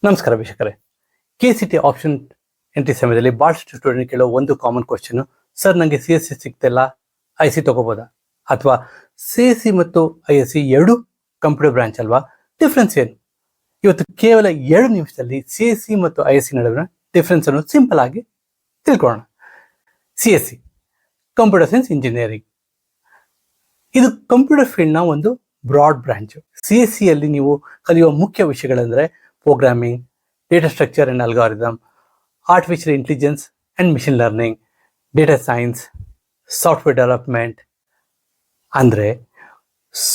ನಮಸ್ಕಾರ ವೀಕ್ಷಕರೇ. KCT option entry ಸಮಯದಲ್ಲಿ ಬಹಳಷ್ಟು ಸ್ಟೂಡೆಂಟ್ ಕೇಳೋ ಒಂದು ಕಾಮನ್ ಕ್ವಶನ್, ಸರ್ ನನಗೆ CSC ಸಿಗ್ತಿಲ್ಲ, IC ತಗೋಬೋದಾ? ಅಥವಾ CSC ಮತ್ತು ISC ಎರಡು ಕಂಪ್ಯೂಟರ್ ಬ್ರಾಂಚ್ ಅಲ್ವಾ, ಡಿಫ್ರೆನ್ಸ್ ಏನು? ಇವತ್ತು ಕೇವಲ 2 ನಿಮಿಷದಲ್ಲಿ CSC ಮತ್ತು ISC ನಡುವಿನ ಡಿಫ್ರೆನ್ಸ್ ಅನ್ನು ಸಿಂಪಲ್ ಆಗಿ ತಿಳ್ಕೊಳ್ಳೋಣ. CSC ಕಂಪ್ಯೂಟರ್ ಸೈನ್ಸ್ ಇಂಜಿನಿಯರಿಂಗ್, ಇದು ಕಂಪ್ಯೂಟರ್ ಫೀಲ್ಡ್ ನ ಒಂದು ಬ್ರಾಡ್ ಬ್ರಾಂಚ್. CSC ಅಲ್ಲಿ ನೀವು ಕಲಿಯುವ ಮುಖ್ಯ ವಿಷಯಗಳೆಂದರೆ programming, data structure and algorithm, artificial intelligence and machine learning, data science, software development. ಅಂದರೆ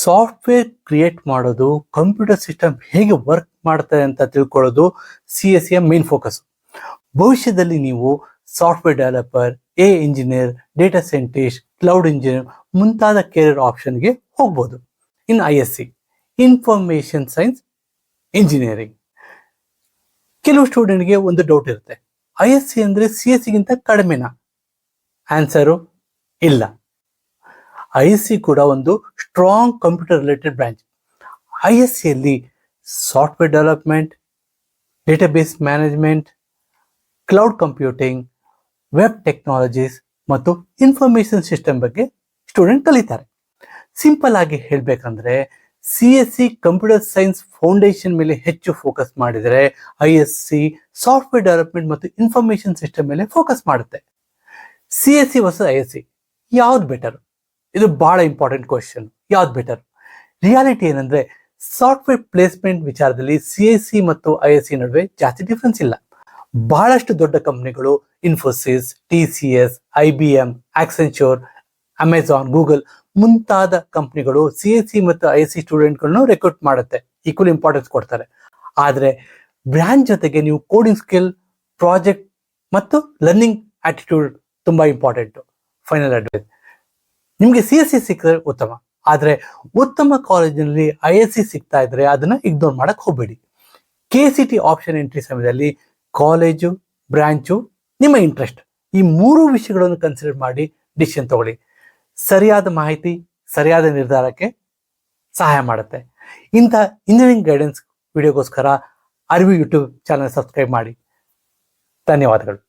ಸಾಫ್ಟ್ವೇರ್ ಕ್ರಿಯೇಟ್ ಮಾಡೋದು, ಕಂಪ್ಯೂಟರ್ ಸಿಸ್ಟಮ್ ಹೇಗೆ ವರ್ಕ್ ಮಾಡ್ತಾರೆ ಅಂತ ತಿಳ್ಕೊಳ್ಳೋದು CSCಯ ಮೇನ್ ಫೋಕಸ್. ಭವಿಷ್ಯದಲ್ಲಿ ನೀವು software developer, engineer, data scientist, cloud engineer ಮುಂತಾದ ಕೆರಿಯರ್ ಆಪ್ಷನ್ಗೆ ಹೋಗ್ಬೋದು. ಇನ್ನು ISC ಇನ್ಫಾರ್ಮೇಶನ್ ಸೈನ್ಸ್ ಇಂಜಿನಿಯರಿಂಗ್. ಕೆಲವು ಸ್ಟೂಡೆಂಟ್ಗೆ ಒಂದು ಡೌಟ್ ಇರುತ್ತೆ, ISC ಅಂದರೆ CSCಗಿಂತ ಕಡಿಮೆನಾ? ಆನ್ಸರು ಇಲ್ಲ. ISC ಕೂಡ ಒಂದು ಸ್ಟ್ರಾಂಗ್ ಕಂಪ್ಯೂಟರ್ ರಿಲೇಟೆಡ್ ಬ್ರಾಂಚ್. ISCಯಲ್ಲಿ software development, database management, cloud computing, web technologies ಮತ್ತು ಇನ್ಫಾರ್ಮೇಶನ್ ಸಿಸ್ಟಮ್ ಬಗ್ಗೆ ಸ್ಟೂಡೆಂಟ್ ಕಲಿತಾರೆ. ಸಿಂಪಲ್ ಆಗಿ ಹೇಳಬೇಕಂದ್ರೆ CSC ಕಂಪ್ಯೂಟರ್ ಸೈನ್ಸ್ ಫೌಂಡೇಶನ್ ಮೇಲೆ ಹೆಚ್ಚು ಫೋಕಸ್ ಮಾಡಿದರೆ ISC ಸಾಫ್ಟ್ವೇರ್ ಡೆವಲಪ್ಮೆಂಟ್ ಮತ್ತು ಇನ್ಫಾರ್ಮೇಶನ್ ಸಿಸ್ಟಮ್ ಮೇಲೆ ಫೋಕಸ್ ಮಾಡುತ್ತೆ. CSC ವರ್ಸಸ್ ISC ಯಾವ್ದು ಬೆಟರ್? ಇದು ಬಹಳ ಇಂಪಾರ್ಟೆಂಟ್ ಕ್ವಶನ್. ಯಾವ್ದು ಬೆಟರ್? ರಿಯಾಲಿಟಿ ಏನಂದ್ರೆ ಸಾಫ್ಟ್ವೇರ್ ಪ್ಲೇಸ್ಮೆಂಟ್ ವಿಚಾರದಲ್ಲಿ CSC ಮತ್ತು ISC ನಡುವೆ ಜಾಸ್ತಿ ಡಿಫ್ರೆನ್ಸ್ ಇಲ್ಲ. ಬಹಳಷ್ಟು ದೊಡ್ಡ ಕಂಪನಿಗಳು Infosys, TCS, IBM, Accenture, Amazon, Google ಮುಂತಾದ ಕಂಪನಿಗಳು CSC ಮತ್ತು ISC ಸ್ಟೂಡೆಂಟ್ಗಳನ್ನು ರೆಕ್ರೂಟ್ ಮಾಡುತ್ತೆ, ಈಕ್ವಲ್ ಇಂಪಾರ್ಟೆನ್ಸ್ ಕೊಡ್ತಾರೆ. ಆದರೆ ಬ್ರಾಂಚ್ ಜೊತೆಗೆ ನೀವು ಕೋಡಿಂಗ್ ಸ್ಕಿಲ್, ಪ್ರಾಜೆಕ್ಟ್ ಮತ್ತು ಲರ್ನಿಂಗ್ ಆಟಿಟ್ಯೂಡ್ ತುಂಬಾ ಇಂಪಾರ್ಟೆಂಟ್. ಫೈನಲ್ ಅಡ್ವೈಸ್, ನಿಮಗೆ CSC ಸಿಕ್ಕಿದ್ರೆ ಉತ್ತಮ, ಆದರೆ ಉತ್ತಮ ಕಾಲೇಜಿನಲ್ಲಿ ISC ಸಿಗ್ತಾ ಇದ್ರೆ ಅದನ್ನ ಇಗ್ನೋರ್ ಮಾಡಕ್ ಹೋಗ್ಬೇಡಿ. KCT ಆಪ್ಷನ್ ಎಂಟ್ರಿ ಸಮಯದಲ್ಲಿ ಕಾಲೇಜು, ಬ್ರಾಂಚು, ನಿಮ್ಮ ಇಂಟ್ರೆಸ್ಟ್ ಈ 3 ವಿಷಯಗಳನ್ನು ಕನ್ಸಿಡರ್ ಮಾಡಿ ಡಿಸಿಷನ್ ತಗೊಳ್ಳಿ. ಸರಿಯಾದ ಮಾಹಿತಿ ಸರಿಯಾದ ನಿರ್ಧಾರಕ್ಕೆ ಸಹಾಯ ಮಾಡುತ್ತೆ. ಇಂಥ ಇಂಜಿನಿಯರಿಂಗ್ ಗೈಡೆನ್ಸ್ ವಿಡಿಯೋಗೋಸ್ಕರ ಅರಿವು ಯೂಟ್ಯೂಬ್ ಚಾನಲ್ ಸಬ್ಸ್ಕ್ರೈಬ್ ಮಾಡಿ. ಧನ್ಯವಾದಗಳು.